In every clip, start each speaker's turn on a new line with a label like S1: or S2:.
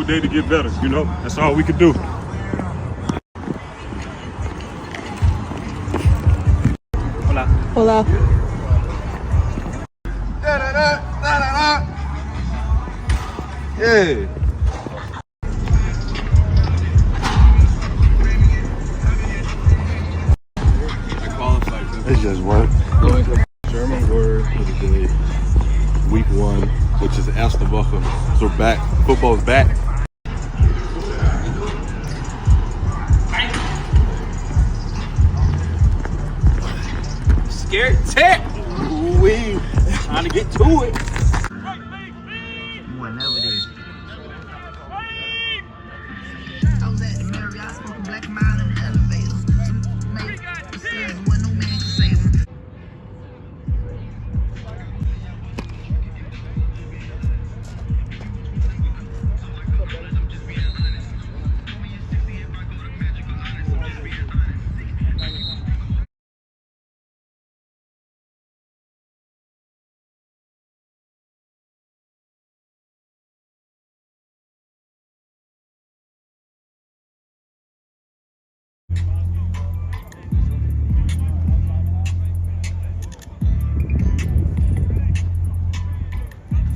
S1: beautiful day to get better. You know, that's all we can do. Hola.
S2: Hola.
S3: Yeah. It's just what? German word for the day. Week 1, which is Erste Woche. So we're back. Football's back.
S4: Scared tech. We trying to get to it.
S5: Whenever it is. I was at the Marriott smoking Black Mile in the elevator. Made decisions when no man can save them.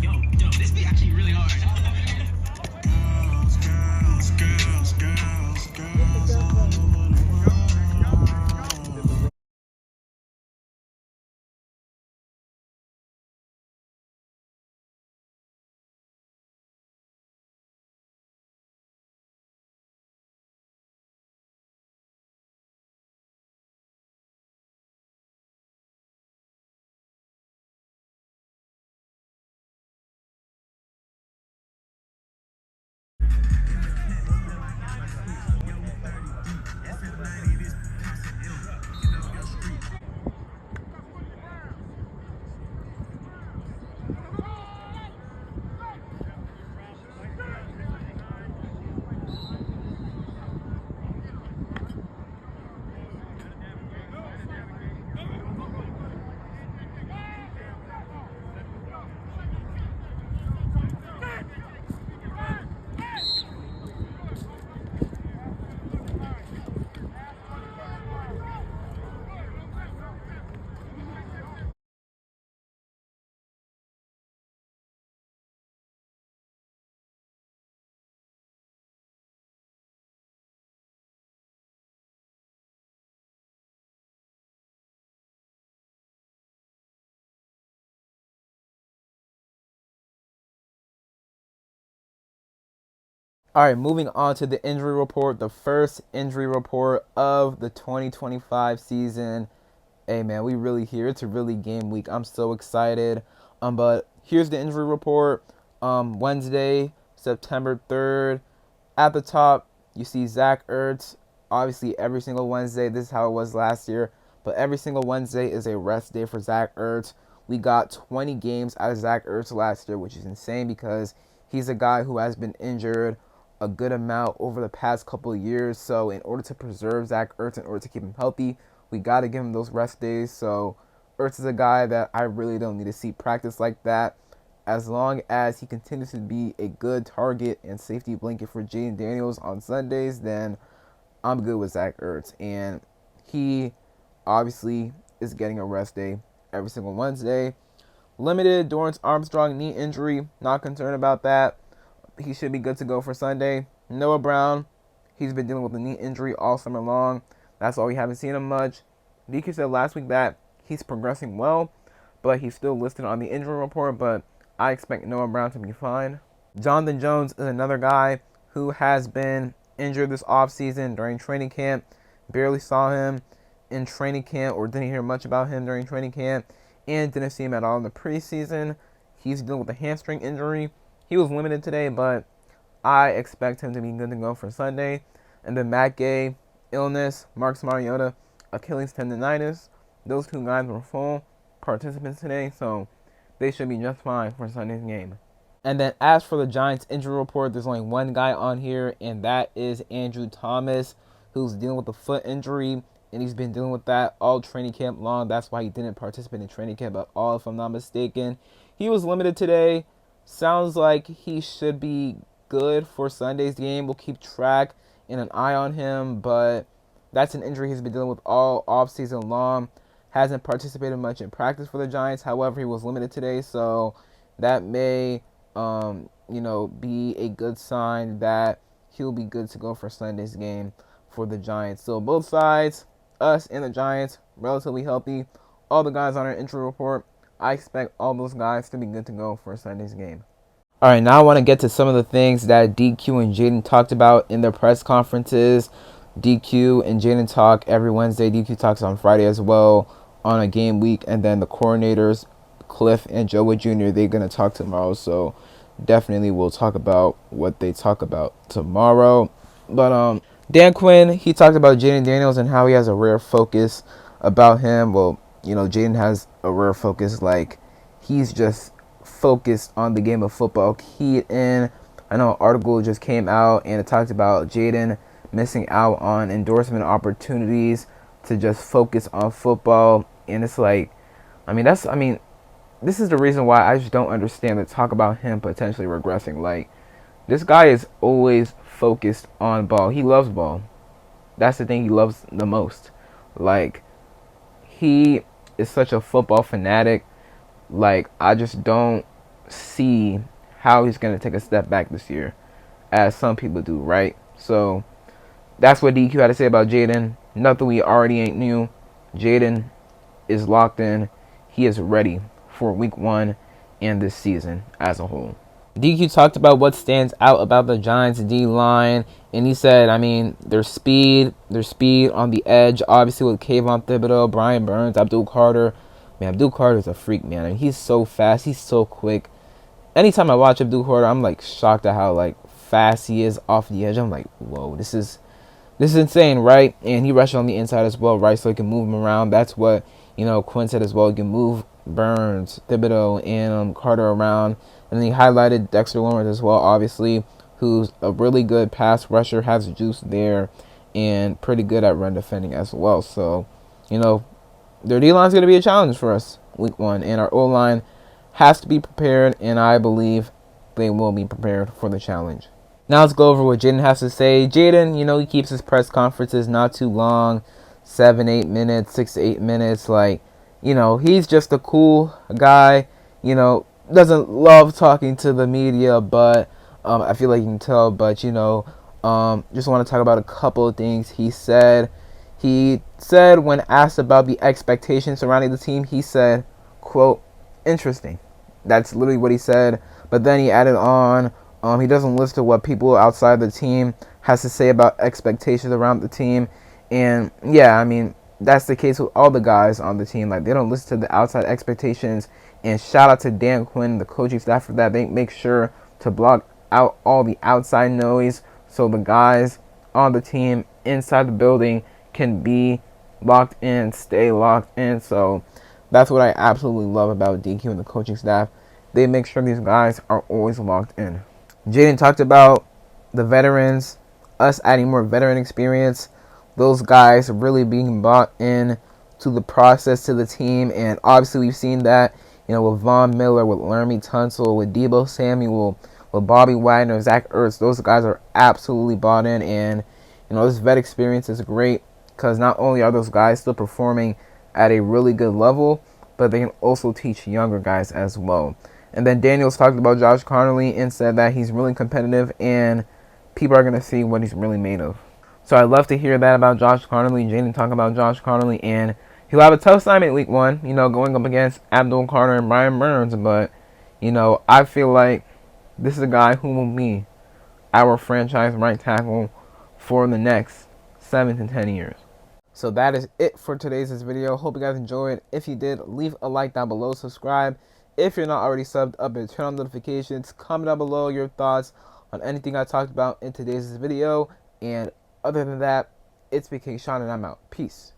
S5: Yo, this be actually really hard.
S2: All right, moving on to the injury report, the first injury report of the 2025 season. Hey, man, we really here. It's a really game week. I'm so excited. But here's the injury report. Wednesday, September 3rd. At the top, you see Zach Ertz. Obviously, every single Wednesday, this is how it was last year, but every single Wednesday is a rest day for Zach Ertz. We got 20 games out of Zach Ertz last year, which is insane because he's a guy who has been injured a good amount over the past couple of years. So in order to preserve Zach Ertz, in order to keep him healthy, we got to give him those rest days. So Ertz is a guy that I really don't need to see practice like that. As long as he continues to be a good target and safety blanket for Jaden Daniels on Sundays, then I'm good with Zach Ertz. And he obviously is getting a rest day every single Wednesday. Limited Dorrance Armstrong knee injury. Not concerned about that. He should be good to go for Sunday. Noah Brown, he's been dealing with a knee injury all summer long. That's why we haven't seen him much. DK said last week that he's progressing well, but he's still listed on the injury report, but I expect Noah Brown to be fine. Jonathan Jones is another guy who has been injured this offseason during training camp. Barely saw him in training camp or didn't hear much about him during training camp and didn't see him at all in the preseason. He's dealing with a hamstring injury. He was limited today, but I expect him to be good to go for Sunday. And then Matt Gay, illness, Marcus Mariota, Achilles tendonitis. Those two guys were full participants today, so they should be just fine for Sunday's game. And then as for the Giants injury report, there's only one guy on here, and that is Andrew Thomas, who's dealing with a foot injury, and he's been dealing with that all training camp long. That's why he didn't participate in training camp at all, if I'm not mistaken. He was limited today. Sounds like he should be good for Sunday's game. We'll keep track and an eye on him, but that's an injury he's been dealing with all offseason long. Hasn't participated much in practice for the Giants. However, he was limited today, so that may, be a good sign that he'll be good to go for Sunday's game for the Giants. So both sides, us and the Giants, relatively healthy. All the guys on our injury report, I expect all those guys to be good to go for Sunday's game. All right, now I want to get to some of the things that DQ and Jaden talked about in their press conferences. DQ and Jaden talk every Wednesday. DQ talks on Friday as well on a game week. And then the coordinators, Cliff and Joe Wood Jr., they're going to talk tomorrow. So definitely we'll talk about what they talk about tomorrow. But Dan Quinn, he talked about Jaden Daniels and how he has a rare focus about him. Well, Jaden has a rare focus, like he's just focused on the game of football, keyed in. I know an article just came out and it talked about Jaden missing out on endorsement opportunities to just focus on football. And it's like, this is the reason why I just don't understand the talk about him potentially regressing. Like, this guy is always focused on ball. He loves ball. That's the thing he loves the most. Like, he is such a football fanatic. Like, I just don't see how he's going to take a step back this year, as some people do, right? So, that's what DQ had to say about Jaden. Nothing we already ain't knew. Jaden is locked in. He is ready for week 1 and this season as a whole. DQ talked about what stands out about the Giants D-line, and he said, their speed on the edge, obviously with Kayvon Thibodeau, Brian Burns, Abdul Carter. Abdul Carter's a freak, man. He's so fast. He's so quick. Anytime I watch Abdul Carter, I'm, shocked at how, fast he is off the edge. I'm like, whoa, this is insane, right? And he rushed on the inside as well, right, so he can move him around. That's what, Quinn said as well. He can move Burns, Thibodeau, and Carter around. And then he highlighted Dexter Lawrence as well, obviously, who's a really good pass rusher, has juice there, and pretty good at run defending as well. So, their D-line is going to be a challenge for us week 1. And our O-line has to be prepared, and I believe they will be prepared for the challenge. Now let's go over what Jaden has to say. Jaden, he keeps his press conferences not too long, 7-8 minutes, 6 to 8 minutes. He's just a cool guy. Doesn't love talking to the media, but I feel like you can tell. But just want to talk about a couple of things he said. He said when asked about the expectations surrounding the team, he said, quote, interesting. That's literally what he said. But then he added on, he doesn't listen to what people outside the team has to say about expectations around the team. And yeah, that's the case with all the guys on the team. They don't listen to the outside expectations. And shout out to Dan Quinn, the coaching staff, for that. They make sure to block out all the outside noise so the guys on the team inside the building can be locked in, stay locked in. So that's what I absolutely love about DQ and the coaching staff. They make sure these guys are always locked in. Jaden talked about the veterans, us adding more veteran experience, those guys really being bought in to the process, to the team. And obviously we've seen that, with Von Miller, with Laramie Tunsil, with Debo Samuel, with Bobby Wagner, Zach Ertz. Those guys are absolutely bought in. And, this vet experience is great because not only are those guys still performing at a really good level, but they can also teach younger guys as well. And then Daniels talked about Josh Connolly and said that he's really competitive and people are going to see what he's really made of. So I'd love to hear that about Josh Connolly. Jaden talk about Josh Connolly, and he'll have a tough assignment week 1, going up against Abdul Carter and Brian Burns. But, I feel like this is a guy who will be our franchise right tackle for the next 7 to 10 years. So that is it for today's video. Hope you guys enjoyed. If you did, leave a like down below. Subscribe if you're not already subbed up, and turn on notifications. Comment down below your thoughts on anything I talked about in today's video. And other than that, it's been King Sean, and I'm out. Peace.